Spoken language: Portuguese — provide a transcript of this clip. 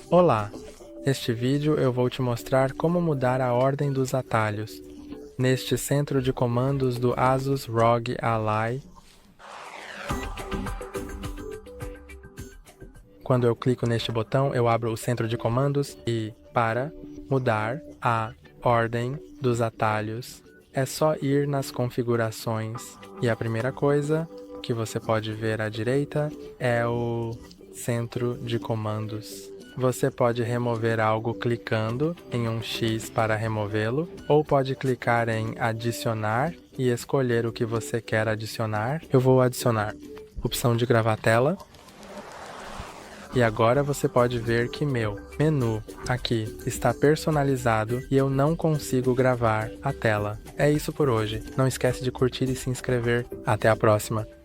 Olá! Neste vídeo eu vou te mostrar como mudar a ordem dos atalhos neste Centro de Comandos do ASUS ROG Ally. Quando eu clico neste botão, eu abro o Centro de Comandos e, para mudar a ordem dos atalhos, é só ir nas configurações. E a primeira coisa que você pode ver à direita é o Centro de Comandos. Você pode remover algo clicando em um X para removê-lo, ou pode clicar em Adicionar e escolher o que você quer adicionar. Eu vou adicionar opção de gravar tela. E agora você pode ver que meu menu aqui está personalizado e eu não consigo gravar a tela. É isso por hoje. Não esquece de curtir e se inscrever. Até a próxima!